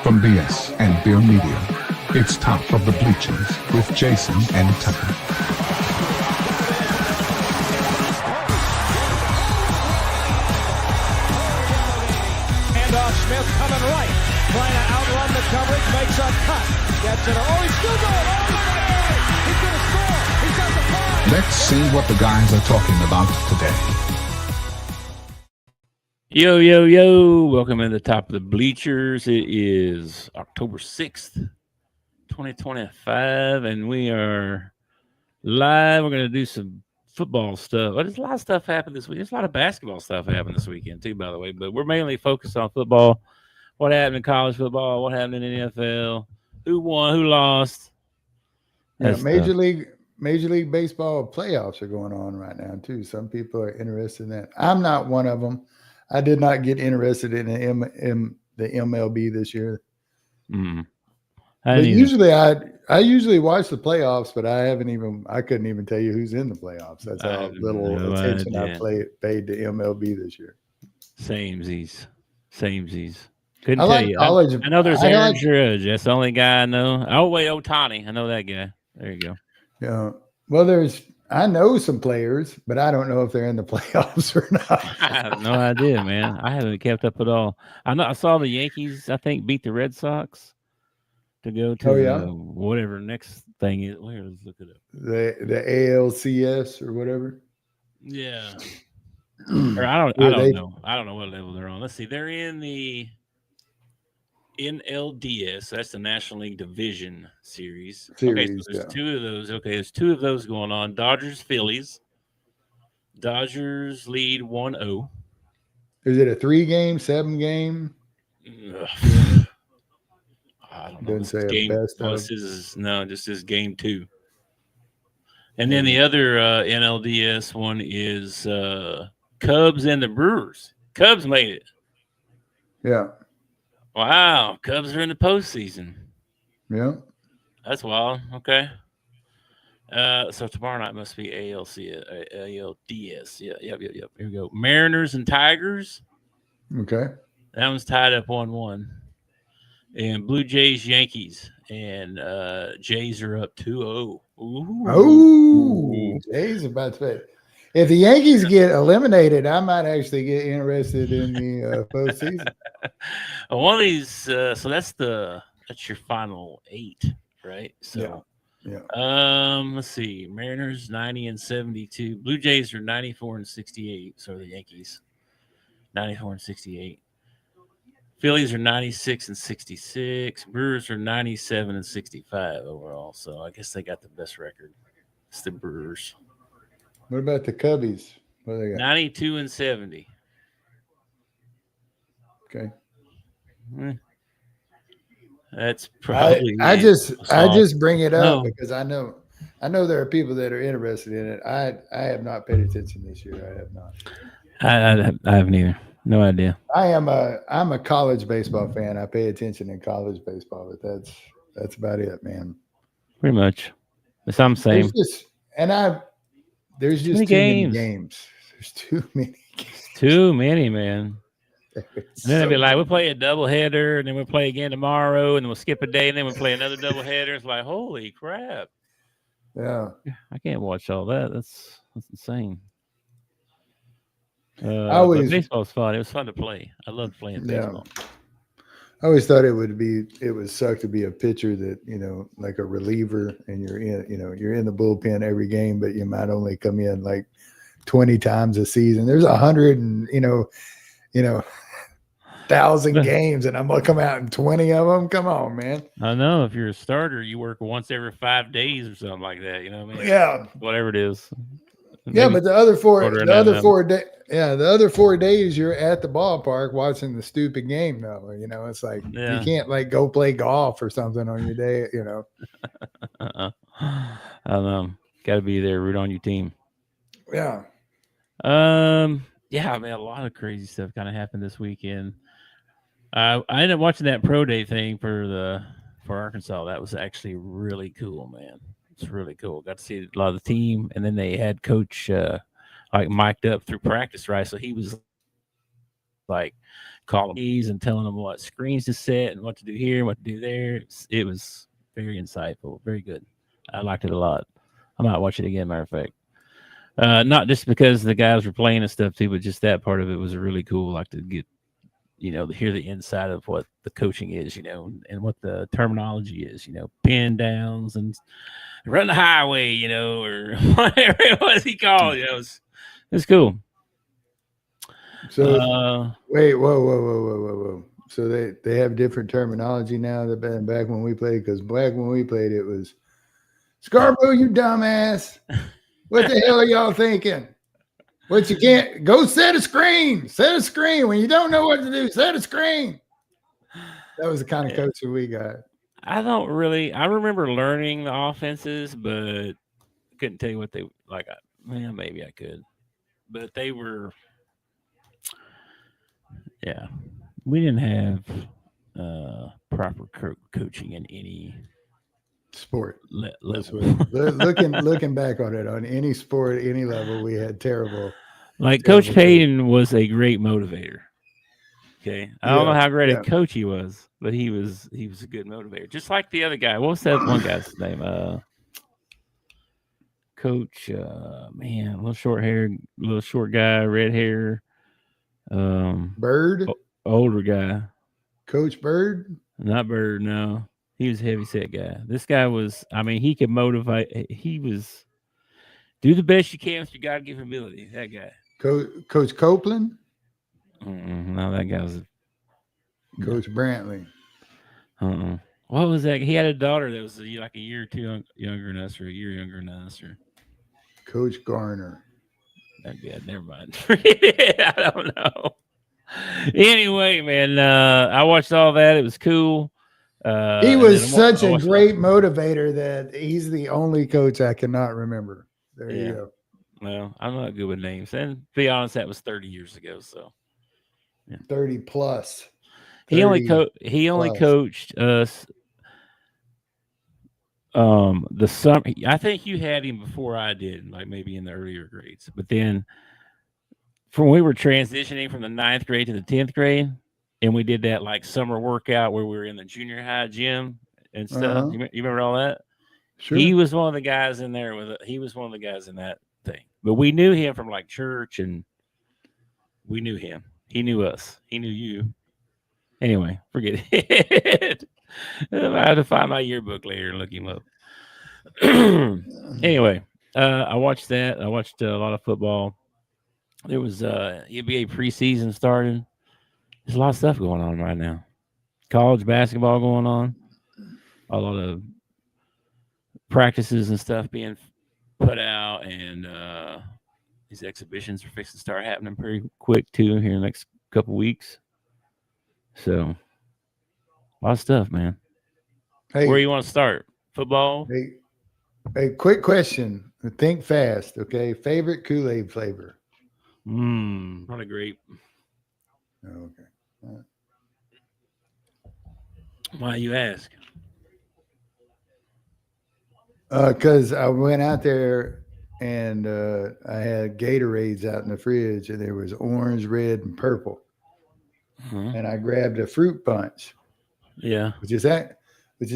from BS and Beer Media. It's Top of the Bleachers with Jason and Tucker. Smith coming right, trying to outrun the coverage, makes a cut, gets it. Oh, he's still going all the way. He's going to score. He's got the 5. Let's see what the guys are talking about today. Yo, yo, yo. Welcome to the Top of the Bleachers. It is October 6th, 2025, and we are live. We're going to do some football stuff. But there's a lot of stuff happened this week. There's a lot of basketball stuff happened this weekend too, by the way. But we're mainly focused on football. What happened in college football? What happened in the NFL? Who won? Who lost? Yeah, Major League Baseball playoffs are going on right now too. Some people are interested in that. I'm not one of them. I did not get interested in the MLB this year. But usually I usually watch the playoffs, but I couldn't even tell you who's in the playoffs. That's how little attention I paid to MLB this year. Samesies. Couldn't I tell like you. college. I know there's Aaron Judge. That's the only guy I know. Oh, wait, Ohtani. I know that guy. There you go. Yeah. Well, I know some players, but I don't know if they're in the playoffs or not. I have no idea, man. I haven't kept up at all. I saw the Yankees, I think, beat the Red Sox to go to whatever next thing is. Let's look it up. The ALCS or whatever. Yeah. Or I don't know. I don't know what level they're on. Let's see. They're in the NLDS. That's the National League Division Series. Okay, so there's two of those. Okay, there's two of those going on. Dodgers, Phillies. Dodgers lead 1-0. Is it a 3-game, 7-game? I don't know. Doesn't say game, best of. This is game 2. And then the other NLDS one is Cubs and the Brewers. Cubs made it. Yeah. Wow. Cubs are in the postseason. Yeah. That's wild. Okay. So tomorrow night must be ALDS. Yeah. Yep. Here we go. Mariners and Tigers. Okay. That one's tied up 1-1. And Blue Jays, Yankees. And Jays are up 2-0. Ooh. Jays about to play. If the Yankees get eliminated, I might actually get interested in the postseason. One of these, so that's your final 8, right? So, yeah. Let's see. Mariners 90-72. Blue Jays are 94-68. So are the Yankees 94-68. Phillies are 96-66. Brewers are 97-65 overall. So I guess they got the best record. It's the Brewers. What about the Cubbies? What do they got? 92-70. Okay. That's probably. I just bring it up because I know there are people that are interested in it. I have not paid attention this year. I have not. I haven't either. No idea. I'm a college baseball fan. I pay attention in college baseball, but that's about it, man. Pretty much. That's what I'm saying. There's just too many games. There's too many games. Too many, man. And then they'll be like, we'll play a doubleheader, and then we'll play again tomorrow, and then we'll skip a day, and then we'll play another doubleheader. It's like, holy crap. Yeah. I can't watch all that. That's insane. Baseball's fun. It was fun to play. I loved playing baseball. I always thought it would suck to be a pitcher that, like a reliever, and you're in the bullpen every game, but you might only come in like 20 times a season. There's 100 and 1,000 games, and I'm gonna come out in 20 of them. Come on, man. I know. If you're a starter, you work once every 5 days or something like that. You know what I mean? Yeah. Whatever it is. Yeah, but the other 4 days you're at the ballpark watching the stupid game though. It's like you can't like go play golf or something on your day, I don't know. Gotta be there, root on your team. Yeah. Yeah, I mean, a lot of crazy stuff kind of happened this weekend. I ended up watching that pro day thing for Arkansas. That was actually really cool, man. It's really cool. Got to see a lot of the team, and then they had Coach like mic'd up through practice, right? So he was like calling keys and telling them what screens to set and what to do here and what to do there. It was very insightful, very good. I liked it a lot. I might watch it again, matter of fact. Not just because the guys were playing and stuff too, but just that part of it was really cool. Like to get, to hear the inside of what the coaching is, and what the terminology is, pin downs and run the highway, or whatever it was he called. It's cool. So wait, whoa. So they have different terminology now than back when we played, because back when we played it was Scarborough, you dumbass. What the hell are y'all thinking? What you can't go set a screen. Set a screen. When you don't know what to do, set a screen. That was the kind of coaching we got. I remember learning the offenses, but couldn't tell you what they like. Maybe I could, but they were. Yeah, we didn't have proper coaching in any sport. Looking back on it, on any sport, any level, we had terrible. Like Coach Payton was a great motivator. Okay, I don't know how great a coach he was, but he was a good motivator. Just like the other guy. What was that one guy's name? Coach, little short hair, little short guy, red hair. Bird, older guy. Coach Bird, not Bird. No, he was a heavy set guy. This guy was. He could motivate. He was. Do the best you can with your God-given ability. That guy. Coach Copeland. No, that guy was Coach Brantley. What was that? He had a daughter that was like a year or two younger than us, or a year younger than us, or Coach Garner. Yeah, never mind. I don't know. Anyway, man, I watched all that. It was cool. He was such a great motivator that he's the only coach I cannot remember. There you go. Well, I'm not good with names. And to be honest, that was 30 years ago. So 30 plus. He only coached us the summer. I think you had him before I did, like maybe in the earlier grades. But then from when we were transitioning from the 9th grade to the 10th grade, and we did that like summer workout where we were in the junior high gym and stuff. You remember all that? Sure. He was one of the guys in there he was one of the guys in that thing. But we knew him from like church, and we knew him. He knew us. He knew you. Anyway, forget it. I have to find my yearbook later and look him up. Anyway, I watched that. I watched a lot of football. There was NBA preseason started. There's a lot of stuff going on right now. College basketball going on. A lot of practices and stuff being put out, and these exhibitions are fixing to start happening pretty quick too here in the next couple weeks. So a lot of stuff, man. Hey, where you want to start? Football? Hey, quick question. Think fast, okay? Favorite Kool-Aid flavor? Probably grape. Okay. All right. Why you ask? Because I went out there and I had Gatorades out in the fridge, and there was orange, red, and purple. And I grabbed a fruit punch. Yeah. Which is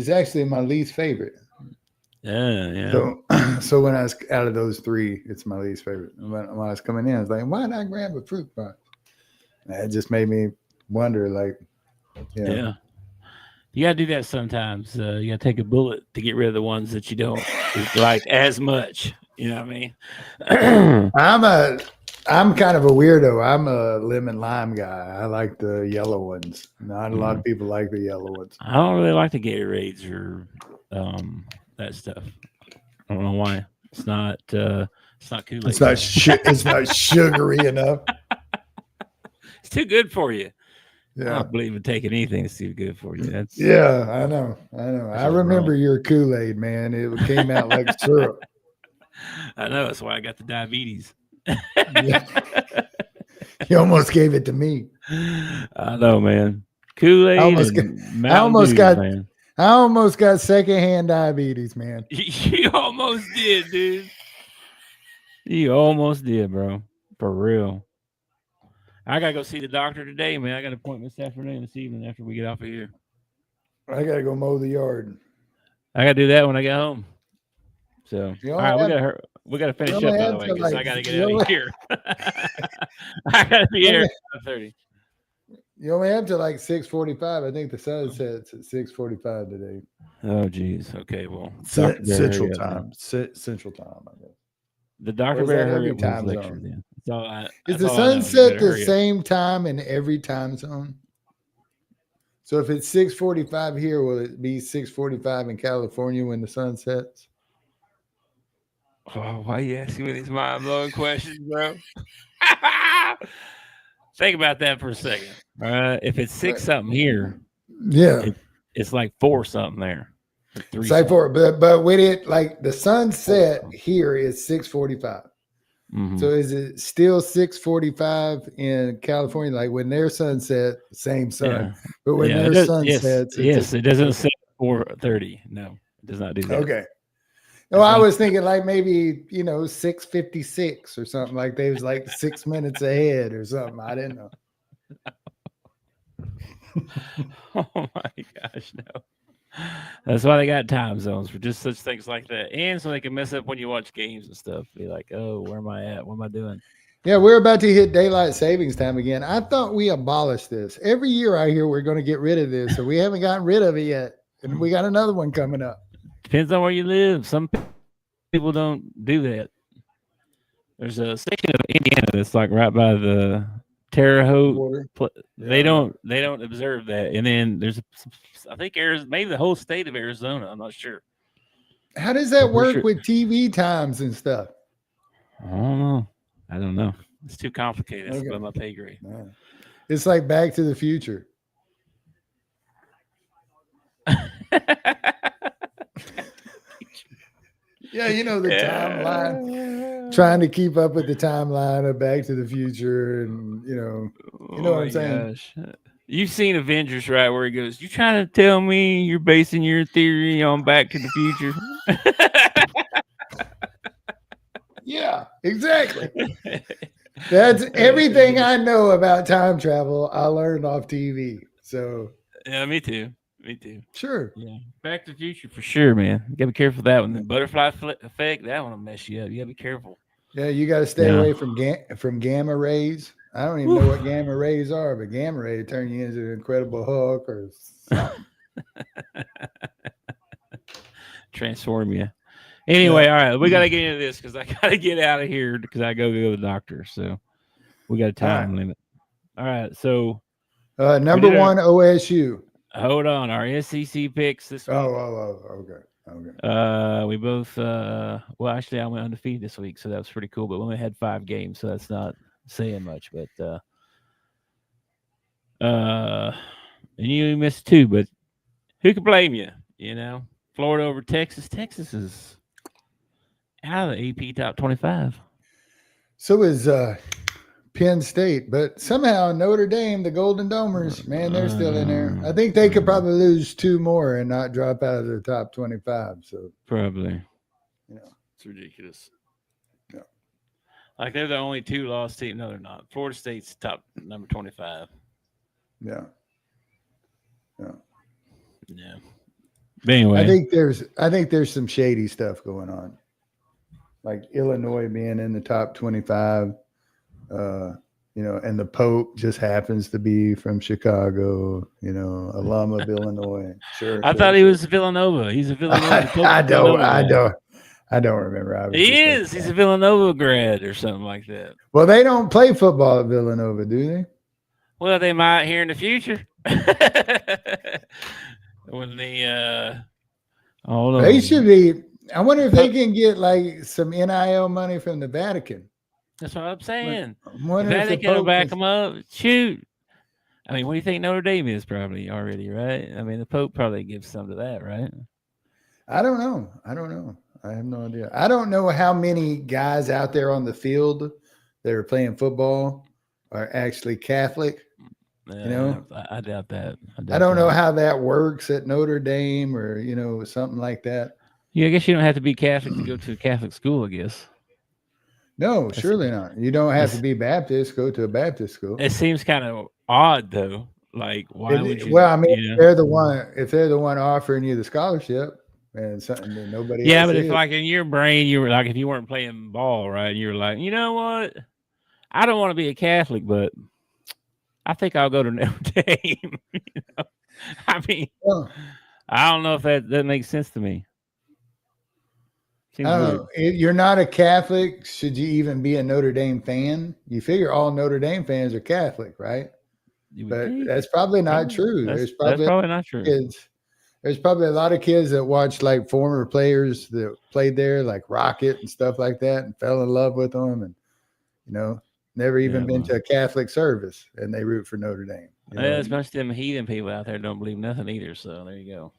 actually my least favorite. Yeah. So when I was out of those three, it's my least favorite. When I was coming in, I was like, why did I grab a fruit punch? And it just made me wonder, like, yeah. You gotta do that sometimes. You gotta take a bullet to get rid of the ones that you don't like as much. You know what I mean? I'm kind of a weirdo. I'm a lemon lime guy. I like the yellow ones. Not a lot of people like the yellow ones. I don't really like the Gatorades or that stuff. I don't know why. It's not Kool-Aid. It's not sugary enough. It's too good for you. Yeah. I don't believe in taking anything that's too good for you. I know. I remember your Kool-Aid, man. It came out like syrup. I know. That's why I got the diabetes. You almost gave it to me. I know, man. Kool-Aid. I almost got secondhand diabetes, man. You almost did, dude. You almost did, bro. For real. I gotta go see the doctor today, man. I got an appointment this afternoon, this evening after we get off of here. I gotta go mow the yard. I gotta do that when I get home. So You all right, only we gotta finish you up only by have the way to, because like, I gotta get you out only- of here. I gotta be here at 5:30. You only have to like 6:45. I think the sun sets at 6:45 today. Oh geez. Okay, well, Dr. Bear, Central hurry up, man. time. Central time. I guess. The Dr. Or is Bear that hurry every up with his time lecture zone? then. That's all I, Is that's the all I know. You sunset better the hurry up. same time in every time zone? So if it's 6:45 here, will it be 6:45 in California when the sun sets? Oh, why are you asking me these mind-blowing questions, bro? Think about that for a second. If it's 6 something here, Yeah. it's like 4 something there. Or 3 It's like something. but with it, like the sunset here is 6:45. Mhm. So is it still 6:45 in California? Like when their sunset, same sun. Yeah. But when Yeah, their it does, sun sets, yes, it doesn't okay. say 4:30. No, it does not do that. Okay. No, I was thinking like maybe 6:56 or something, like they was like 6 minutes ahead or something. I didn't know. Oh my gosh, no. That's why they got time zones for just such things like that, and so they can mess up when you watch games and stuff. Be like, oh, where am I at? What am I doing? Yeah, we're about to hit daylight savings time again. I thought we abolished this. Every year I hear we're going to get rid of this, so we haven't gotten rid of it yet, and we got another one coming up. Depends on where you live. Some people don't do that. There's a section of Indiana that's like right by the Terre Haute. Water. They don't observe that. And then there's, I think Arizona, maybe the whole state of Arizona. I'm not sure. How does that But we're work sure- with TV times and stuff? I don't know. It's too complicated. It's Okay. above my pay grade. Yeah. It's like Back to the Future. Yeah, the timeline. Trying to keep up with the timeline of Back to the Future, and you know what I'm saying. Gosh. You've seen Avengers, right? Where he goes, "You trying to tell me you're basing your theory on Back to the Future?" Yeah, exactly. That's everything I know about time travel. I learned off TV. So Yeah, me too. Me too. sure. Yeah, Back to the Future for sure, man. You gotta be careful with that one. The butterfly effect, that one will mess you up. You gotta be careful. Yeah, you got to stay Yeah. away from gamma rays. I don't even know what gamma rays are, but gamma ray turn you into an Incredible Hulk or something. Transform you. Anyway, all right, we gotta get into this because I gotta get out of here because I go to the doctor. So we got a time limit. All right, so Number one, OSU. hold on, our SEC picks this week. Okay. We both well, actually, I went undefeated this week, so that was pretty cool. But we only had 5 games, so that's not saying much. But and you missed 2, but who could blame you? Florida over Texas. Texas is out of the AP top 25. So is Penn State, but somehow Notre Dame, the Golden Domers, man, they're still in there. I think they could probably lose 2 more and not drop out of the top 25. So Probably. It's ridiculous. Yeah. Like they're the only 2 lost team. No, they're not. Florida State's top number 25. yeah. Yeah. But anyway, I think there's some shady stuff going on, like Illinois being in the top 25. And the Pope just happens to be from Chicago, alum of Illinois. Sure. I thought he was Villanova. He's a Villanova. I don't remember. He is. He's a Villanova grad or something like that. Well, they don't play football at Villanova, do they? Well, they might here in the future. When the hold on. They should be. I wonder if they can get like some NIL money from the Vatican. That's what I'm saying. I'm wondering if the Vatican will Pope back is- them up. Shoot. I mean, what do you think Notre Dame is probably already, right? I mean, the Pope probably gives some to that, right? I don't know. I have no idea. I don't know how many guys out there on the field that are playing football are actually Catholic. I doubt that. I don't know how that works at Notre Dame or, something like that. Yeah, I guess you don't have to be Catholic to go to a Catholic school, I guess. No, surely not. You don't have to be Baptist. Go to a Baptist school. It seems kind of odd, though. Like, why would you? Well, I mean, you know? if they're the one offering you the scholarship and something that nobody Yeah, else but is. if like in your brain you were like, if you weren't playing ball, right, you were like, you know what? I don't want to be a Catholic, but I think I'll go to Notre Dame. I mean, I don't know if that makes sense to me. Seems weird. You're not a Catholic. Should you even be a Notre Dame fan? You figure all Notre Dame fans are Catholic, right? But that's probably not true. That's probably not true. There's probably a lot of kids that watch like former players that played there, like Rocket and stuff like that, and fell in love with them, and never even been to a Catholic service, and they root for Notre Dame. There's a bunch of them heathen people out there don't believe nothing either. So there you go.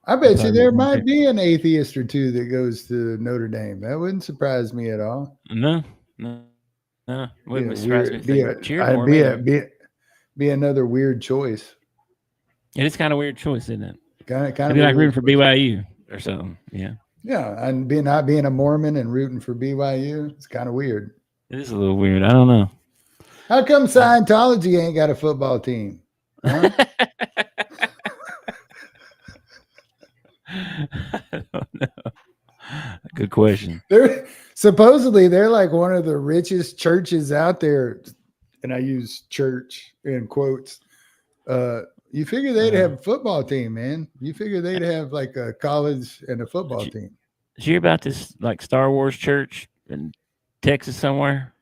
I bet you there might be an atheist or two that goes to Notre Dame. That wouldn't surprise me at all. No. Wouldn't surprise me. Be another weird choice. It is kind of weird choice, isn't it? Kind of like rooting for BYU or something. Yeah. Yeah, and not being a Mormon and rooting for BYU, it's kind of weird. It is a little weird. I don't know. How come Scientology ain't got a football team? Huh? I don't know. Good question. Supposedly they're like one of the richest churches out there, and I use church in quotes. You figure they'd have a football team, man. You figure they'd have like a college and a football team. Did you hear about this like Star Wars church in Texas somewhere?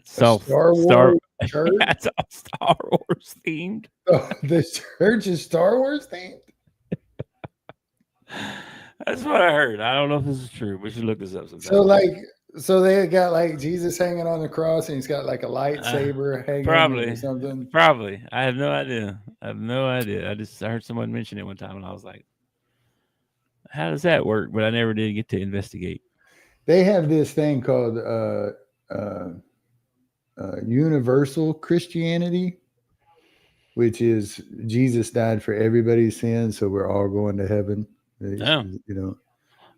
Star Wars church? That's all Star Wars themed. Oh, the church is Star Wars themed? That's what I heard. I don't know if this is true. We should look this up sometime. So they got like Jesus hanging on the cross, and he's got like a lightsaber hanging or something. Probably. I have no idea. I just heard someone mention it one time, and I was like, "How does that work?" But I never did get to investigate. They have this thing called universal Christianity, which is Jesus died for everybody's sins, so we're all going to heaven. You don't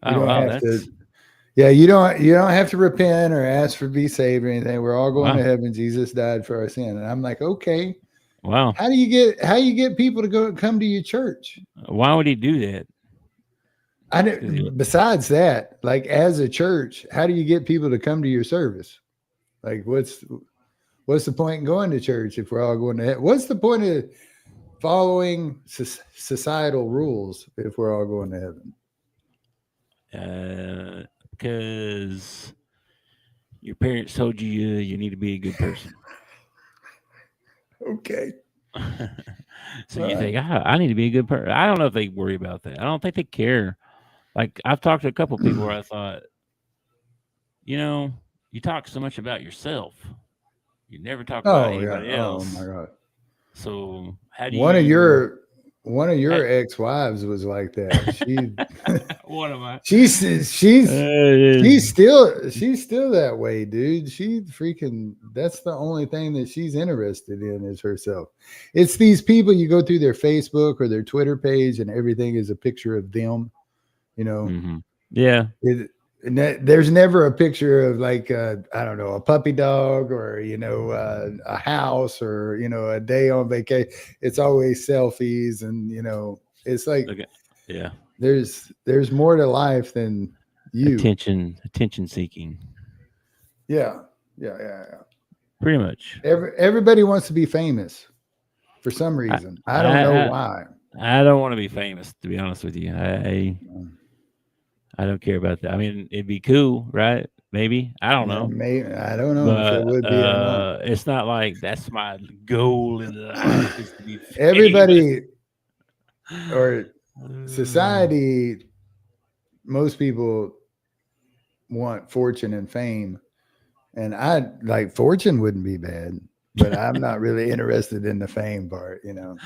have to. Yeah, you don't have to repent or ask for be saved or anything. We're all going to heaven. Jesus died for our sin, and I'm like, okay, wow. How do you get people to come to your church? Why would he do that? Besides that, like as a church, how do you get people to come to your service? Like, what's the point in going to church if we're all going to heaven? What's the point of following societal rules if we're all going to heaven? Because your parents told you need to be a good person. Okay. So you think, I need to be a good person. I don't know if they worry about that. I don't think they care. Like, I've talked to a couple people where I thought, you talk so much about yourself. You never talk about anybody else. Oh my God. So how do you one of your ex-wives was like that. She one of my she's still that way, dude. That's the only thing that she's interested in is herself. It's these people, you go through their Facebook or their Twitter page and everything is a picture of them, Mm-hmm. Yeah. There's never a picture of like I don't know, a puppy dog or a house or a day on vacation. It's always selfies and it's like yeah. There's more to life than you. Attention seeking. Yeah. Pretty much. Everybody wants to be famous for some reason. I don't know why. I don't want to be famous, to be honest with you. I don't care about that. I mean, it'd be cool, right? Maybe. I don't know. Maybe. I don't know if it would be or not. It's not like that's my goal in life is to be famous. Everybody or society, most people want fortune and fame. And fortune wouldn't be bad, but I'm not really interested in the fame part, Yeah.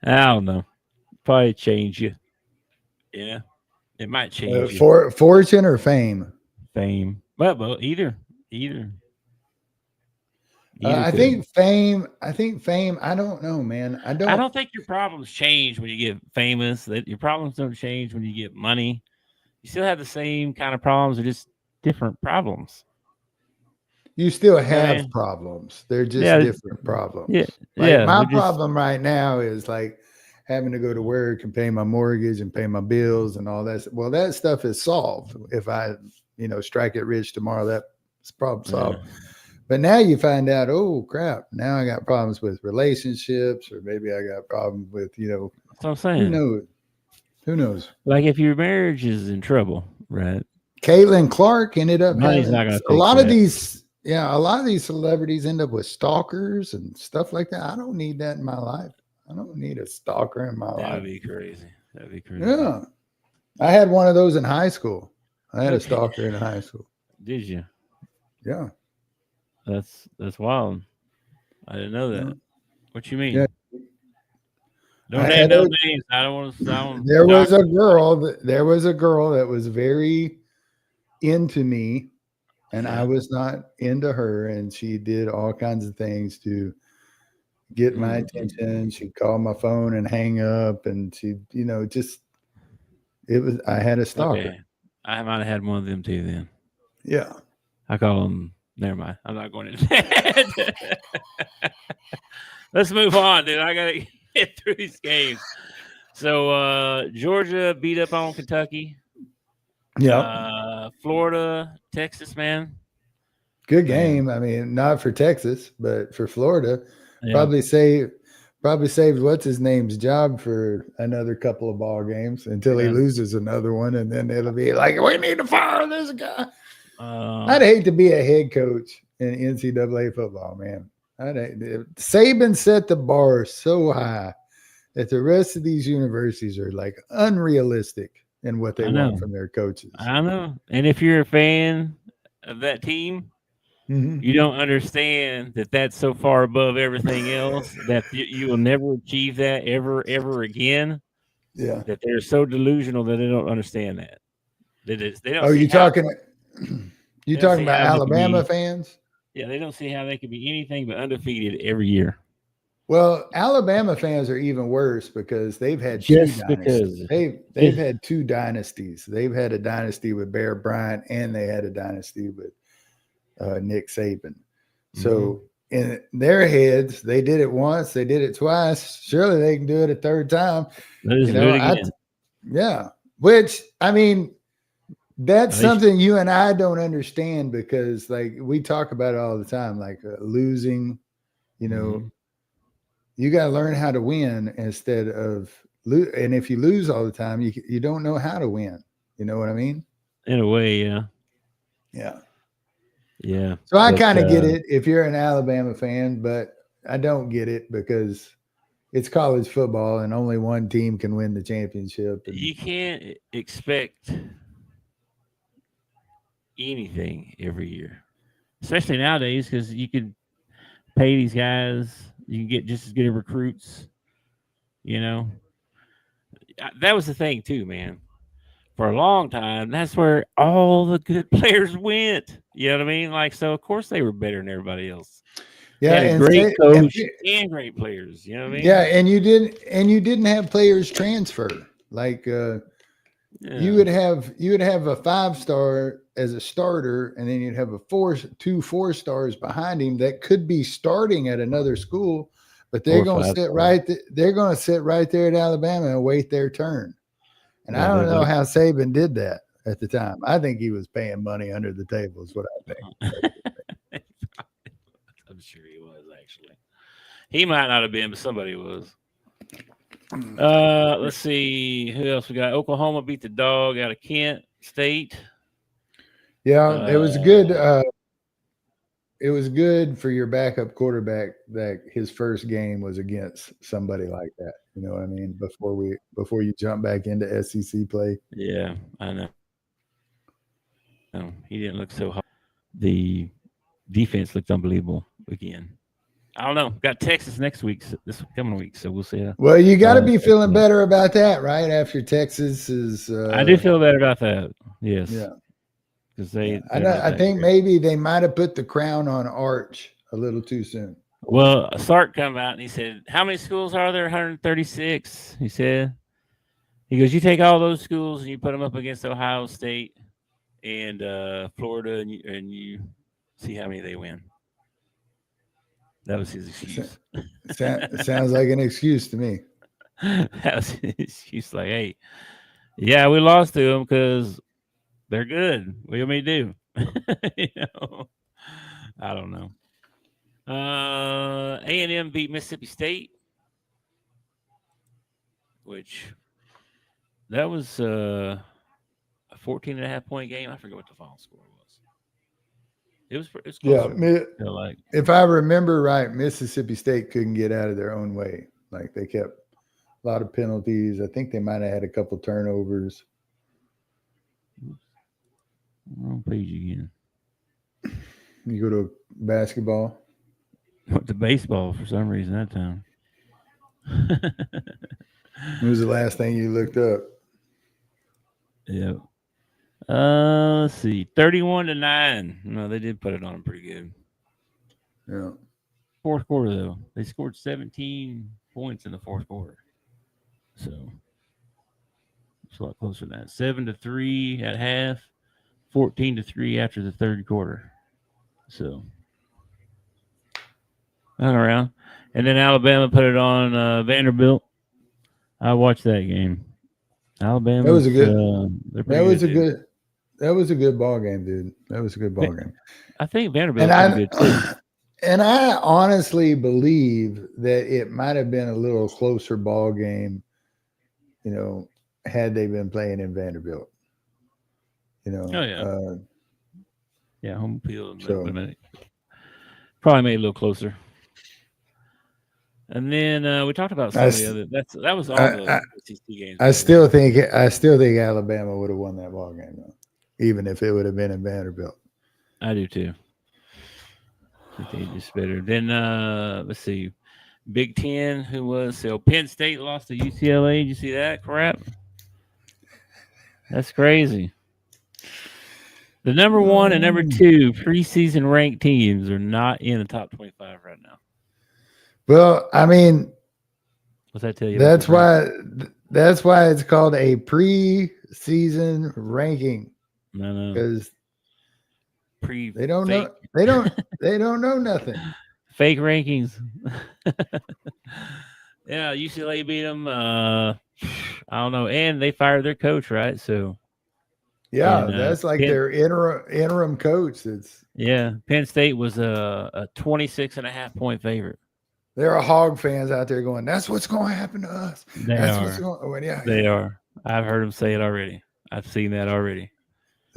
I don't know. Probably change you. Yeah, it might change. Fortune or fame? Fame. Well, either. I think fame. I don't know, man. I don't think your problems change when you get famous. That your problems don't change when you get money. You still have the same kind of problems, or just different problems. You still have problems. They're just different problems. Yeah. Like my problem right now is like having to go to work and pay my mortgage and pay my bills and all that. Well, that stuff is solved. If I, strike it rich tomorrow, that's problem solved. But now you find out, oh crap, now I got problems with relationships, or maybe I got problems with, That's what I'm saying. Who knows? Like if your marriage is in trouble, right? Caitlin Clark ended up having a lot of these celebrities end up with stalkers and stuff like that. I don't need that in my life. I don't need a stalker in my life. That'd be crazy. Yeah. I had one of those in high school. I had a stalker in high school. Did you? Yeah. That's wild. I didn't know that. Yeah. What you mean? Yeah. Don't name no names. I don't want to. There was a girl that was very into me, and I was not into her, and she did all kinds of things to get my attention. She'd call my phone and hang up, and she, I had a stalker. Okay. I might have had one of them too then. Yeah. I call them. Never mind. I'm not going into that. Let's move on, dude. I got to get through these games. So, Georgia beat up on Kentucky. Yeah. Florida, Texas, man. Good game. I mean, not for Texas, but for Florida. Yeah. Probably saved what's his name's job for another couple of ball games until he loses another one, and then it'll be like, we need to fire this guy. I'd hate to be a head coach in NCAA football, man. Saban set the bar so high that the rest of these universities are like unrealistic in what they want from their coaches. I know. And if you're a fan of that team, you don't understand that that's so far above everything else that you will never achieve that ever again. Yeah. That they're so delusional that they don't understand that. They don't. Oh, you talking about Alabama fans? Yeah, they don't see how they could be anything but undefeated every year. Well, Alabama fans are even worse because they've had two dynasties. They've had two dynasties. They've had a dynasty with Bear Bryant, and they had a dynasty with Nick Saban. So in their heads, they did it once, they did it twice. Surely they can do it a third time. Do it again. Which, I mean, that's something you and I don't understand, because like we talk about it all the time, like losing, you got to learn how to win instead of lose. And if you lose all the time, you don't know how to win. You know what I mean? In a way, yeah. Yeah. Yeah. So I kind of get it if you're an Alabama fan, but I don't get it because it's college football and only one team can win the championship. You can't expect anything every year, especially nowadays, because you could pay these guys. You can get just as good of recruits. That was the thing too, man. For a long time, that's where all the good players went. You know what I mean? Like, so of course they were better than everybody else. Yeah, and great coach and great players. You know what I mean? Yeah, and you didn't have players transfer. Like you would have a 5-star as a starter, and then you'd have two 4-stars behind him that could be starting at another school, but they're going to sit right. They're going to sit right there at Alabama and wait their turn. And I don't know how Saban did that at the time. I think he was paying money under the table is what I think. I'm sure he was, actually. He might not have been, but somebody was. Let's see. Who else we got? Oklahoma beat the dog out of Kent State. Yeah, it was good. It was good for your backup quarterback that his first game was against somebody like that. You know what I mean? Before you jump back into SEC play. Yeah, I know. No, he didn't look so hot. The defense looked unbelievable again. I don't know. Got Texas next week, this coming week, so we'll see. Well, you got to be feeling better about that, right? After Texas is. I do feel better about that. Yes. Yeah. Because I think maybe they might have put the crown on Arch a little too soon. Well, Sark come out and he said, "How many schools are there? 136." He said, He goes, you take all those schools and you put them up against Ohio State and Florida, and you see how many they win. That was his excuse. Sounds like an excuse to me. That was his excuse. Like, hey, yeah, we lost to them because they're good. What do you want me to do? I don't know. A&M beat Mississippi State, which that was a 14.5-point game. I forget what the final score was. It was close. Yeah, if I remember right, Mississippi State couldn't get out of their own way. Like they kept a lot of penalties. I think they might have had a couple turnovers. Wrong page again. You go to basketball. Went to baseball for some reason that time. When was the last thing you looked up? Yeah. Let's see. 31-9. No, they did put it on them pretty good. Yeah. Fourth quarter, though. They scored 17 points in the fourth quarter. So it's a lot closer than that. 7-3 at half, 14-3 after the third quarter. So hung around. And then Alabama put it on Vanderbilt. I watched that game. Alabama. That was a good. That was a good ball game, dude. That was a good ball game. I think Vanderbilt was good too. And I honestly believe that it might have been a little closer ball game, had they been playing in Vanderbilt. Oh yeah. Yeah, home field. Probably made it a little closer. And then we talked about some of the other. That was all the SEC games. I still think Alabama would have won that ball game, though, even if it would have been in Vanderbilt. I do too. I think they just better. Then let's see, Big Ten. Who was Penn State lost to UCLA? Did you see that crap? That's crazy. The number 1 and number 2 preseason ranked teams are not in the top 25 right now. Well, I mean, what's that tell you? That's why it's called a preseason ranking. No, because they don't know. They don't know nothing. Fake rankings. Yeah, UCLA beat them. I don't know, and they fired their coach, right? So. Yeah, that's like their interim coach. Penn State was a 26.5-point favorite. There are Hog fans out there going, "That's what's going to happen to us." They are. I've heard them say it already. I've seen that already.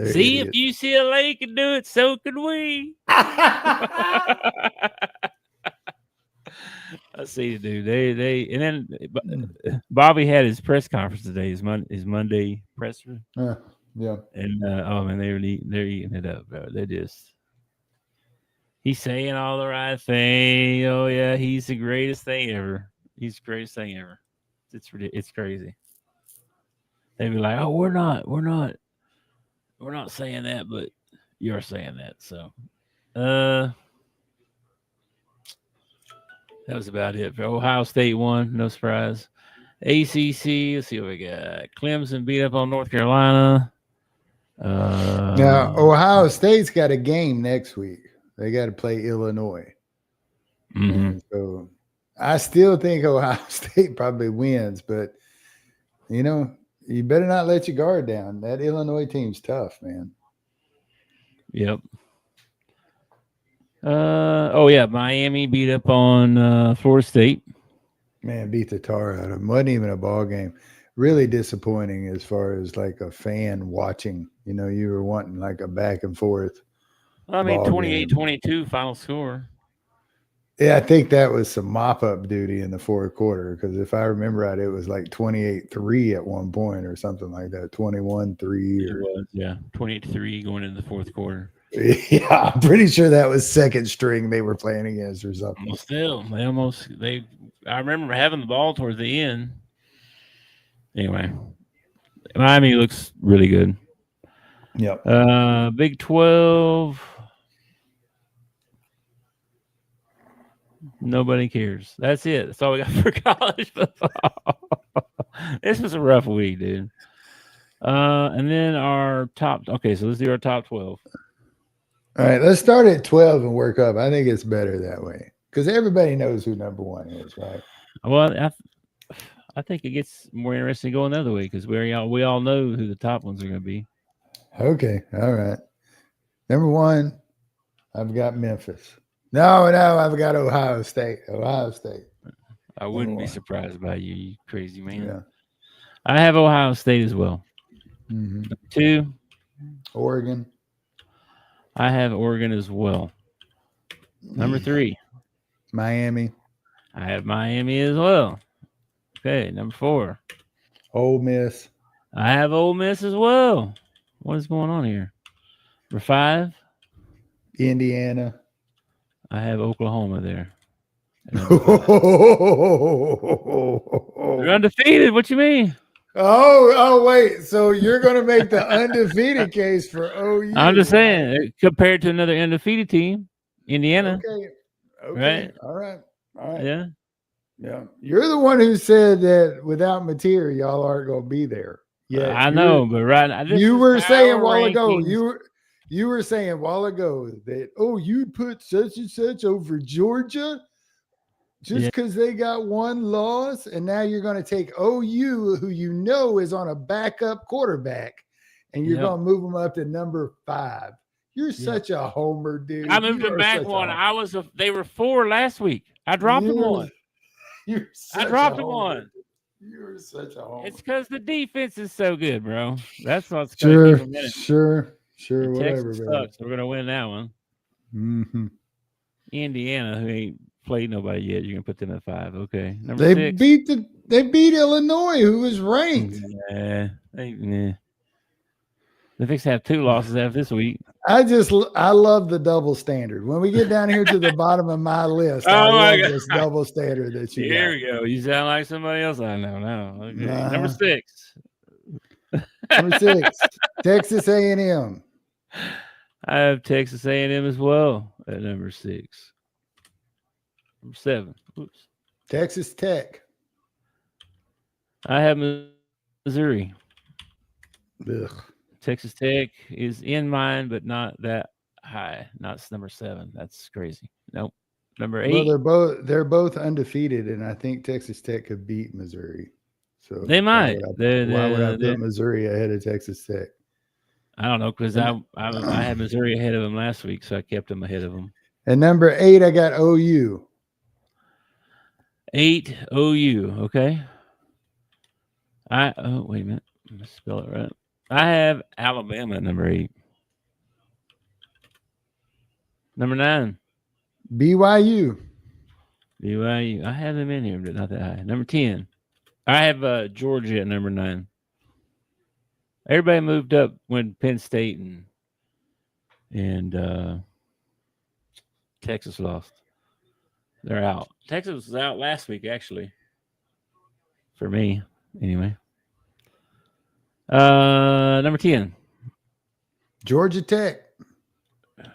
See, if UCLA can do it, so can we. I see it, dude. They and then Bobby had his press conference today. His Monday presser. Yeah. And man, they're eating it up, bro. He's saying all the right thing. Oh yeah, he's the greatest thing ever. He's the greatest thing ever. It's crazy. They'd be like, "Oh, we're not saying that, but you're saying that." So, that was about it. Ohio State won, no surprise. ACC, let's see what we got. Clemson beat up on North Carolina. Now, Ohio State's got a game next week. They got to play Illinois. Mm-hmm. So I still think Ohio State probably wins, but you better not let your guard down. That Illinois team's tough, man. Yep. Miami beat up on Florida State. Man, beat the tar out of them. Wasn't even a ball game. Really disappointing as far as like a fan watching. You were wanting like a back and forth. I mean, 28-22 final score. Yeah, I think that was some mop-up duty in the fourth quarter because if I remember right, it was like 28-3 at one point or something like that, 21-3. It was, yeah, 28-3 going into the fourth quarter. Yeah, I'm pretty sure that was second string they were playing against or something. Well, still, I remember having the ball towards the end. Anyway, Miami looks really good. Yep. Big 12. Nobody cares. That's it. That's all we got for college football. This was a rough week, dude. And then our top. Okay, so let's do our top 12. All right, let's start at 12 and work up. I think it's better that way because everybody knows who number one is, right? Well, I think it gets more interesting going the other way because we all know who the top ones are going to be. Okay, all right. Number one, I've got Memphis. No, I've got Ohio State. Ohio State. I wouldn't be surprised by you crazy man. Yeah. I have Ohio State as well. Mm-hmm. Number 2, Oregon. I have Oregon as well. Number 3, Miami. I have Miami as well. Okay, number 4, Ole Miss. I have Ole Miss as well. What is going on here? Number 5, Indiana. I have Oklahoma there. They're undefeated. What you mean? Oh, wait. So you're going to make the undefeated case for OU. I'm just saying, compared to another undefeated team, Indiana. Okay. Right? All right. Yeah. Yeah. You're the one who said that without material, y'all aren't going to be there. Yeah. I know, but right now, you were saying a while ago, you were saying a while ago that, you'd put such and such over Georgia just because they got one loss, and now you're going to take OU, who you know is on a backup quarterback, and you're going to move them up to number 5. You're such a homer, dude. I moved them back one. They were 4 last week. I dropped them one. I dropped them one. You're such a homer. It's because the defense is so good, bro. That's what's going to keep them in it. Sure, whatever. Texas sucks. We're going to win that one. Mm-hmm. Indiana, who ain't played nobody yet, you're gonna put them at 5. Okay. Number 6. They beat Illinois, who was ranked. They fix to have 2 losses after this week. I love the double standard. When we get down here to the bottom of my list, I love this double standard that you Here we go. You sound like somebody else I know now. Okay. Number 6. Number 6, Texas A&M. I have Texas A&M as well at number 6. Number 7. Oops. Texas Tech. I have Missouri. Ugh. Texas Tech is in mine, but not that high. Not number 7. That's crazy. Nope. Number 8. Well, they're both undefeated, and I think Texas Tech could beat Missouri. So they might. Why would I put Missouri ahead of Texas Tech? I don't know, because I had Missouri ahead of them last week, so I kept them ahead of them. And number 8, I got OU. 8 OU. Okay. Wait a minute. Let me spell it right. I have Alabama at number 8. Number 9. BYU. I have them in here, but not that high. Number 10. I have Georgia at number 9. Everybody moved up when Penn State and Texas lost. They're out. Texas was out last week, actually. For me, anyway. Number 10. Georgia Tech.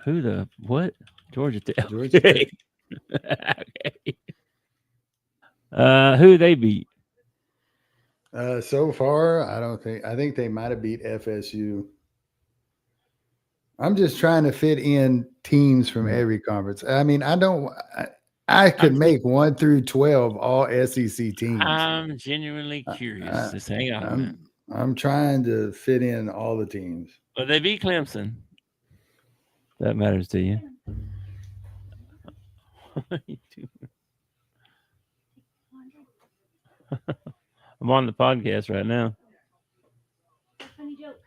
Who the what? Georgia Tech. Georgia Tech. Okay. Who they beat? So far, I think they might have beat FSU. I'm just trying to fit in teams from every conference. I mean, I could make 1 through 12 all SEC teams. I'm genuinely curious. Just hang on. I'm trying to fit in all the teams. But they beat Clemson. That matters to you. I'm on the podcast right now. Funny joke.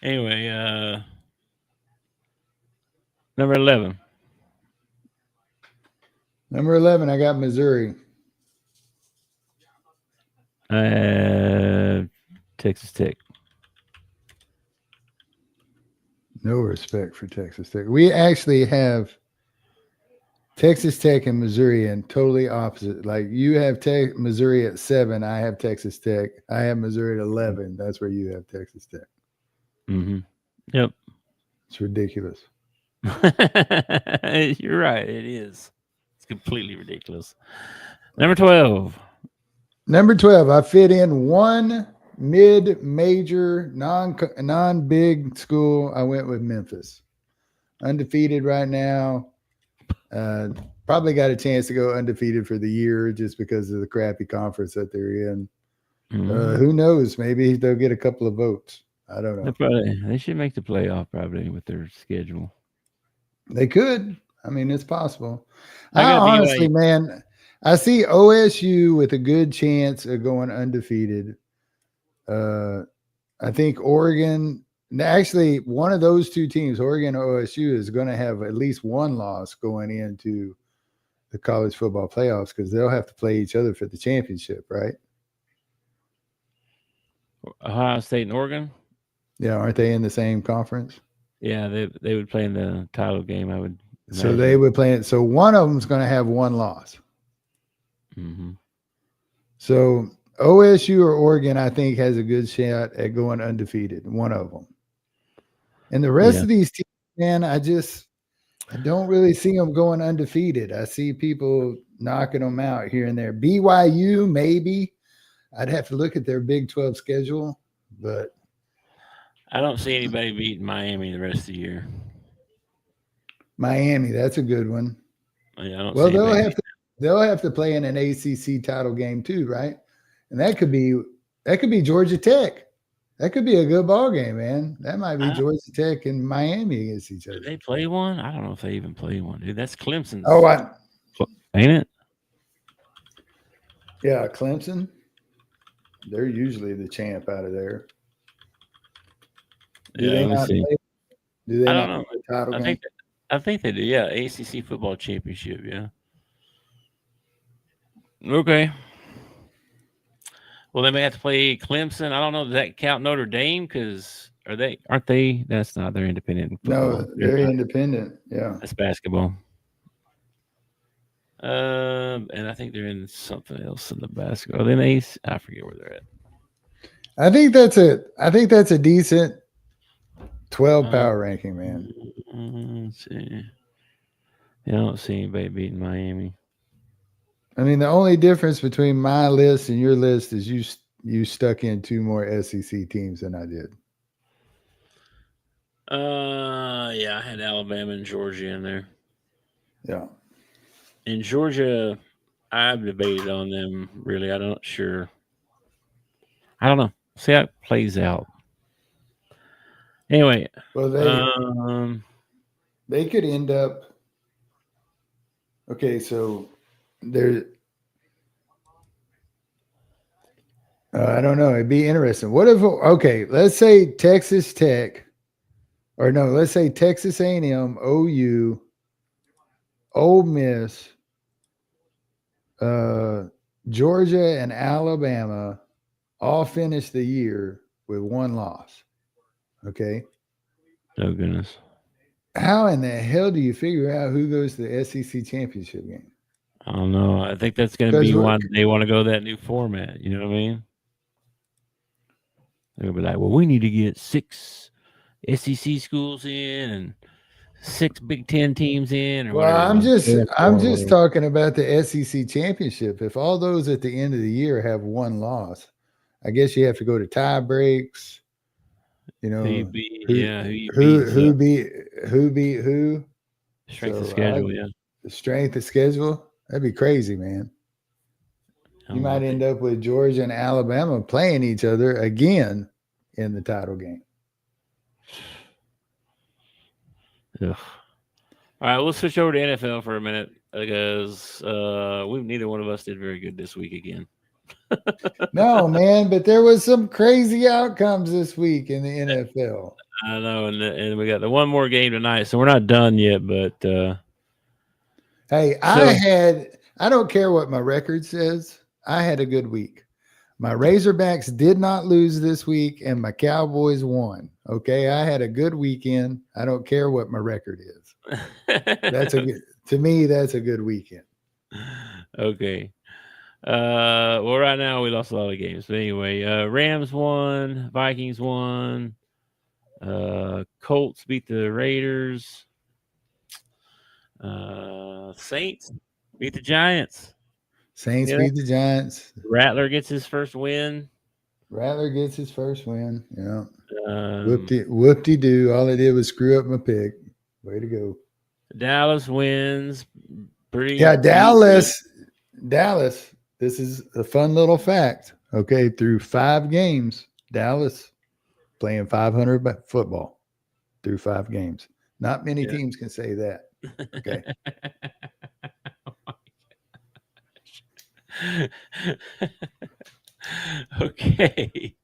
Anyway, number 11. Number 11, I got Missouri. I have Texas Tech. No respect for Texas Tech. We actually have Texas Tech and Missouri in totally opposite. Like you have Missouri at 7. I have Texas Tech. I have Missouri at 11. That's where you have Texas Tech. Mm-hmm. Yep. It's ridiculous. You're right. It is. It's completely ridiculous. Number 12. Number 12, I fit in one mid-major, non-big school. I went with Memphis. Undefeated right now. Probably got a chance to go undefeated for the year just because of the crappy conference that they're in. Who knows? Maybe they'll get a couple of votes. I don't know. They should make the playoff probably with their schedule. They could. I mean, it's possible. I honestly, man, I see OSU with a good chance of going undefeated. I think Oregon, actually, one of those two teams, Oregon or OSU, is going to have at least one loss going into the college football playoffs because they'll have to play each other for the championship, right? Ohio State and Oregon? Yeah, aren't they in the same conference? Yeah, they would play in the title game, I would imagine. So they would play it. So one of them's going to have one loss. Mm-hmm. So OSU or Oregon, I think, has a good shot at going undefeated, one of them. And the rest of these teams, man, I don't really see them going undefeated. I see people knocking them out here and there. BYU, maybe. I'd have to look at their Big 12 schedule, but I don't see anybody beating Miami the rest of the year. Miami, that's a good one. Yeah, well, they'll have to play in an ACC title game too, right? And that could be Georgia Tech. That could be a good ball game, man. That might be Georgia Tech and Miami against each other. Did they play one? I don't know if they even play one, dude. That's Clemson's. Oh, ain't it? Yeah, Clemson. They're usually the champ out of there. Do they not play? Do they not play the title game? I think they do. Yeah, ACC football championship. Yeah. Okay. Well, they may have to play Clemson. I don't know. Does that count Notre Dame? Because aren't they? That's not. They're independent. Football. No, they're independent. Yeah. That's basketball. And I think they're in something else in the basketball. Then Ace, I forget where they're at. I think that's a decent 12 power ranking, man. Let's see. Yeah, I don't see anybody beating Miami. I mean, the only difference between my list and your list is you stuck in two more SEC teams than I did. Yeah, I had Alabama and Georgia in there. Yeah. In Georgia, I've debated on them. Really, I'm not sure. I don't know. See how it plays out. Anyway, well, they could end up. Okay, so there. I don't know. It'd be interesting. What if? Okay, let's say Texas Tech, or no, let's say Texas A&M, OU, Ole Miss, Georgia, and Alabama all finish the year with one loss. Okay. Oh, goodness. How in the hell do you figure out who goes to the SEC championship game? I don't know. I think that's going to be why they want to go that new format. You know what I mean? They'll be like, well, we need to get 6 SEC schools in and 6 Big Ten teams in. Or well, I'm just talking about the SEC championship. If all those at the end of the year have one loss, I guess you have to go to tie breaks. You know, who beat who? Strength of schedule, yeah. The strength of schedule. That'd be crazy, man. You might end up with Georgia and Alabama playing each other again in the title game. Ugh. All right, we'll switch over to NFL for a minute because neither one of us did very good this week again. No, man, but there was some crazy outcomes this week in the NFL. I know, and we got the one more game tonight, so we're not done yet. But hey, I don't care what my record says. I had a good week. My Razorbacks did not lose this week, and my Cowboys won. Okay, I had a good weekend. I don't care what my record is. To me, that's a good weekend. Okay. Well, right now we lost a lot of games. But anyway, Rams won, Vikings won, Colts beat the Raiders, Saints beat the Giants. Saints beat the Giants. Rattler gets his first win. Rattler gets his first win. Yeah. Um, Whoop-de-doo. All I did was screw up my pick. Way to go. Dallas wins. Pretty Yeah, easily. Dallas. This is a fun little fact. Okay, through 5 games, Dallas playing 500 football through 5 games. Not many teams can say that. Okay. Okay.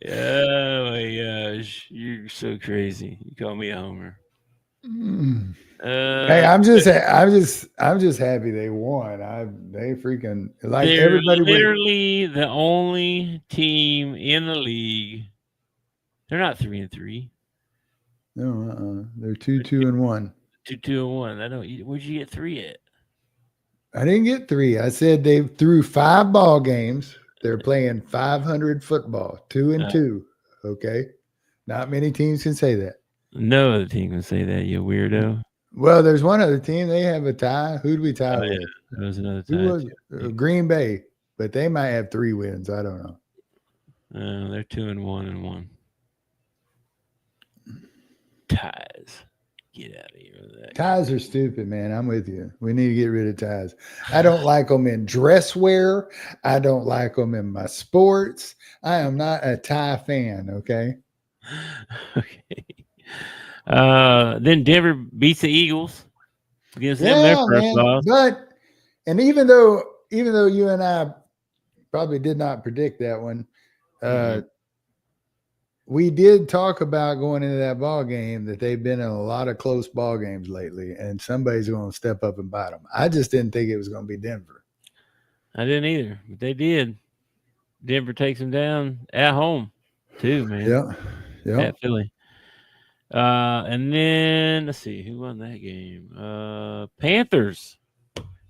Oh my gosh, you're so crazy. You call me a homer. Hey, I'm just happy they won. They freaking like they're everybody went. literally the only team in the league. They're not 3-3. No, they're 2-2-1. 2-2-1. I don't. Where'd you get 3 at? I didn't get 3. I said they threw 5 ball games. They're playing 500 football, 2-2. Okay, not many teams can say that. No other team can say that. You weirdo. Well, there's one other team. They have a tie. Who do we tie with? Yeah. That was another Who tie. was Green Bay? But they might have 3 wins. I don't know. They're 2-1-1. Ties. Get out of here with that. Ties are stupid, man. I'm with you. We need to get rid of ties. I don't like them in dress wear. I don't like them in my sports. I am not a tie fan. Okay. Okay. Then Denver beats the Eagles. Gives them their first loss. But even though you and I probably did not predict that one, we did talk about going into that ball game that they've been in a lot of close ball games lately, and somebody's going to step up and bite them. I just didn't think it was going to be Denver. I didn't either, but they did. Denver takes them down at home, too, man. Yeah. At Philly. And then let's see who won that game. Panthers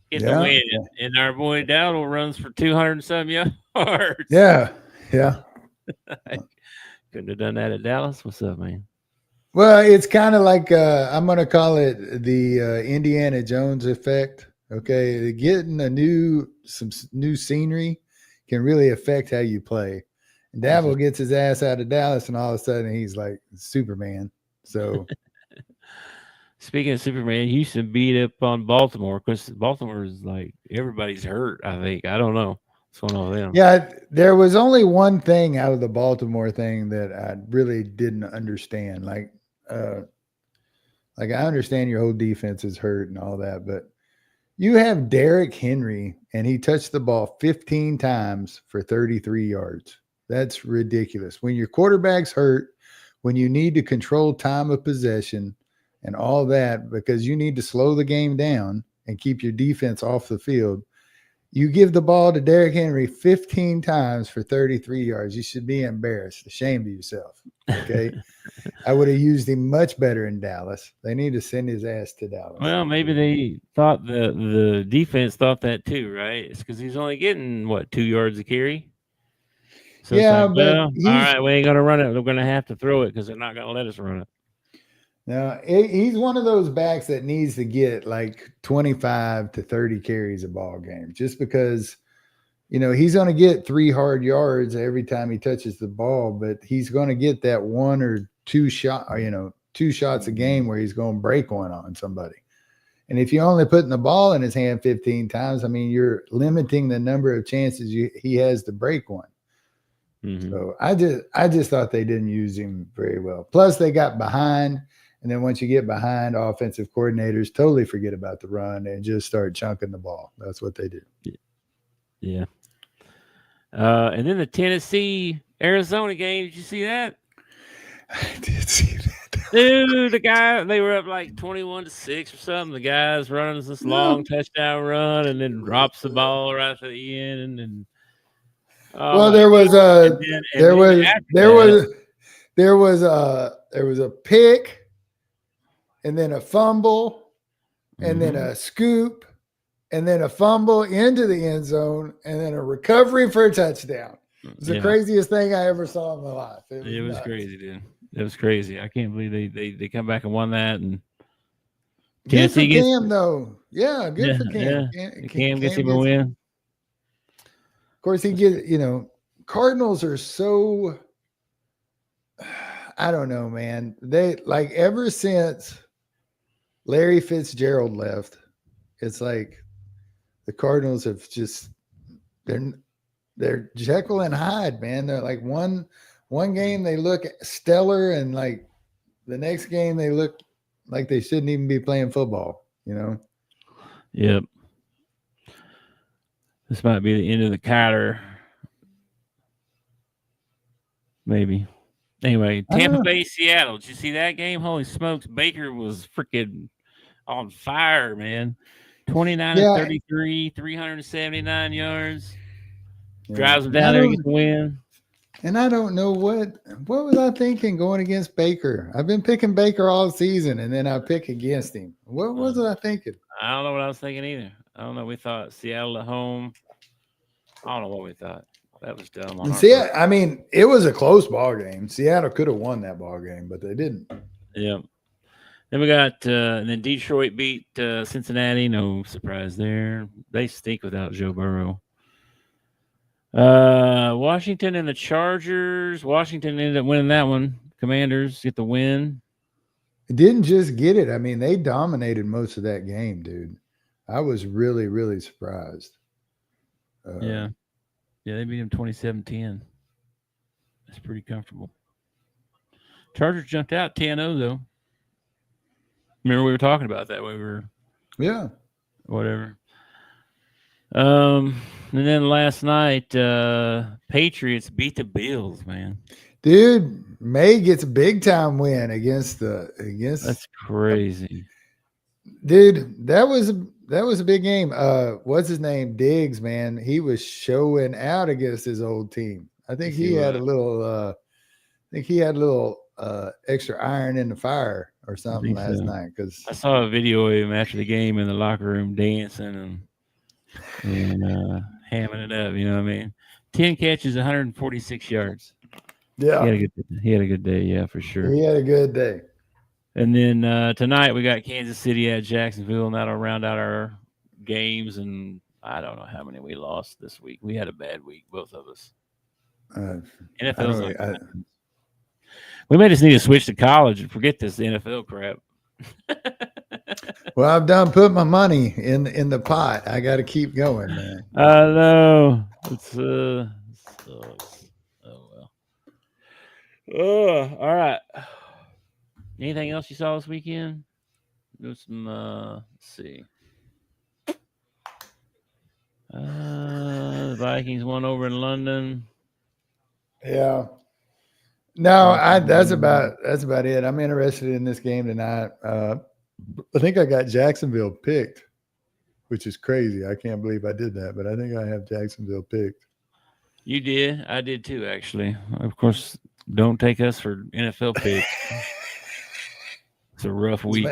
get the win, and our boy Dowdle runs for 200-some yards. Yeah. Couldn't have done that at Dallas. What's up, man? Well, it's kind of like I'm going to call it the Indiana Jones effect. Okay, getting some new scenery can really affect how you play. And Dabble gets his ass out of Dallas, and all of a sudden he's like Superman. So, speaking of Superman, Houston beat up on Baltimore because Baltimore is like everybody's hurt. I think I don't know what's going on with them. Yeah, there was only one thing out of the Baltimore thing that I really didn't understand. Like I understand your whole defense is hurt and all that, but you have Derrick Henry, and he touched the ball 15 times for 33 yards. That's ridiculous. When your quarterback's hurt, when you need to control time of possession and all that, because you need to slow the game down and keep your defense off the field, you give the ball to Derrick Henry 15 times for 33 yards. You should be embarrassed, ashamed of yourself. Okay. I would have used him much better in Dallas. They need to send his ass to Dallas. Well, maybe they thought the defense thought that too, right? It's because he's only getting 2 yards a carry. So yeah, like, but all right, we ain't gonna run it. We're gonna have to throw it because they're not gonna let us run it. Now he's one of those backs that needs to get like 25 to 30 carries a ball game, just because he's going to get 3 hard yards every time he touches the ball, but he's going to get that 1 or 2 shot, 2 shots a game where he's going to break one on somebody. And if you're only putting the ball in his hand 15 times, I mean, you're limiting the number of chances he has to break one. Mm-hmm. So I just thought they didn't use him very well. Plus they got behind. And then once you get behind, offensive coordinators totally forget about the run and just start chunking the ball. That's what they do. Yeah. And then the Tennessee-Arizona game, did you see that? I did see that. Dude, they were up like 21-6 or something. The guy's running this long touchdown run and then drops the ball right at the end. And there was a pick, and then a fumble, and then a scoop, and then a fumble into the end zone, and then a recovery for a touchdown. It was the craziest thing I ever saw in my life. It was crazy, dude. It was crazy. I can't believe they come back and won that. And Tennessee good for Cam, though. Yeah, good for Cam. Yeah. Cam gets him a win. Of course, he gets, Cardinals are so, I don't know, man. They like ever since Larry Fitzgerald left, it's like the Cardinals have just, they're Jekyll and Hyde, man. They're like one game they look stellar, and like the next game they look like they shouldn't even be playing football, Yep. This might be the end of the Kyler. Maybe. Anyway, Tampa Bay, Seattle. Did you see that game? Holy smokes. Baker was freaking on fire, man. 29-33, 379 yards. Drives them down there to get the win. And I don't know what was I thinking going against Baker? I've been picking Baker all season, and then I pick against him. What was I thinking? I don't know what I was thinking either. I don't know. We thought Seattle at home. I don't know what we thought. That was dumb. I mean, it was a close ball game. Seattle could have won that ball game, but they didn't. Yeah. Then we got and then Detroit beat Cincinnati. No surprise there. They stink without Joe Burrow. Washington and the Chargers. Washington ended up winning that one. Commanders get the win. Didn't just get it. I mean, they dominated most of that game, dude. I was really, really surprised. Yeah, they beat them 27-10. That's pretty comfortable. Chargers jumped out 10-0, though. Remember we were talking about that when we were... Yeah. Whatever. And then last night, Patriots beat the Bills, man. Dude, May gets a big time win against. That's crazy. Dude, that was a big game. What's his name? Diggs, man. He was showing out against his old team. I think he had a little extra iron in the fire or something last night. Because I saw a video of him after the game in the locker room dancing and hamming it up. You know what I mean? 10 catches, 146 yards. Yeah, he had a good day. Yeah, for sure. He had a good day. And then tonight we got Kansas City at Jacksonville, and that'll round out our games. And I don't know how many we lost this week. We had a bad week, both of us. NFL's we may just need to switch to college and forget this NFL crap. Well, I've done put my money in the pot. I got to keep going, man. I know. It's oh well. Oh, all right. Anything else you saw this weekend? Do some. Let's see. The Vikings won over in London. Yeah. No, that's about it. I'm interested in this game tonight. I think I got Jacksonville picked, which is crazy. I can't believe I did that, but I think I have Jacksonville picked. You did. I did too, actually. Of course, don't take us for NFL picks. It's a rough week.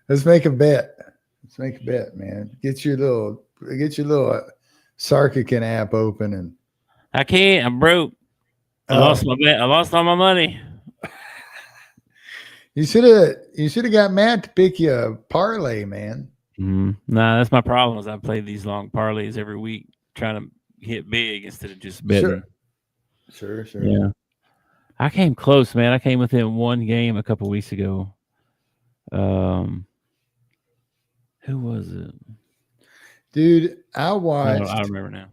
Let's make a bet. Let's make a bet, man. Get your little Sarkican app open and. I can't. I'm broke. I lost my bet. I lost all my money. You should have got Matt to pick you a parlay, man. Nah, that's my problem. Is I play these long parlays every week, trying to hit big instead of just betting. Sure. Yeah, I came close, man. I came within one game a couple weeks ago. Who was it? Dude, I watched. I don't remember now.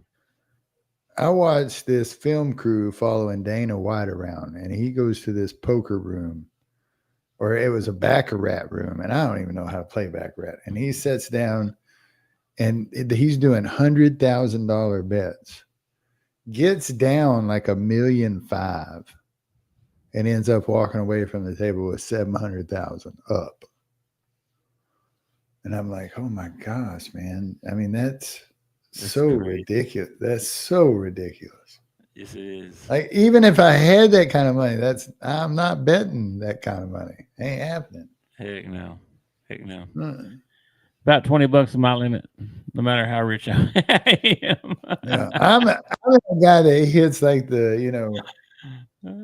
I watched this film crew following Dana White around, and he goes to this poker room, or it was a baccarat room, and I don't even know how to play baccarat. And he sits down, and he's doing $100,000 bets, gets down like $1.5 million, and ends up walking away from the table with $700,000 up. And I'm like, oh my gosh, man! I mean, that's so crazy. Ridiculous. That's so ridiculous. Yes, it is. Like, even if I had that kind of money, I'm not betting that kind of money. Ain't happening. Heck no. About $20 is my limit, no matter how rich I am. Yeah, I'm a guy that hits like the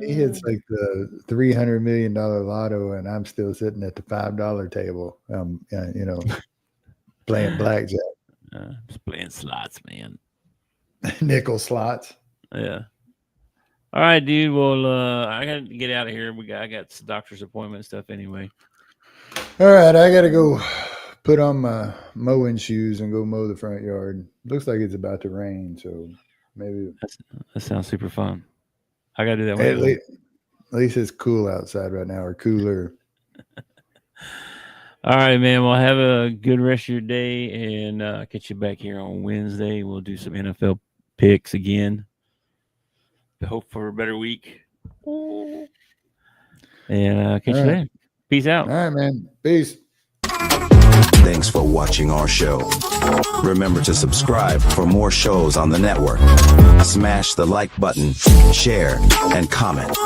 He hits like the $300 million lotto, and I'm still sitting at the $5 table. Playing blackjack, Just playing slots, man. nickel slots. Yeah. All right, dude. Well, I got to get out of here. I got some doctor's appointment stuff anyway. All right, I got to go put on my mowing shoes and go mow the front yard. Looks like it's about to rain, so maybe That sounds super fun. I got to do that at one. least it's cool outside right now, or cooler. All right, man. Well, have a good rest of your day, and catch you back here on Wednesday. We'll do some NFL picks again. Hope for a better week. And catch you later. Peace out. All right, man. Peace. Thanks for watching our show. Remember to subscribe for more shows on the network. Smash the like button, share, and comment.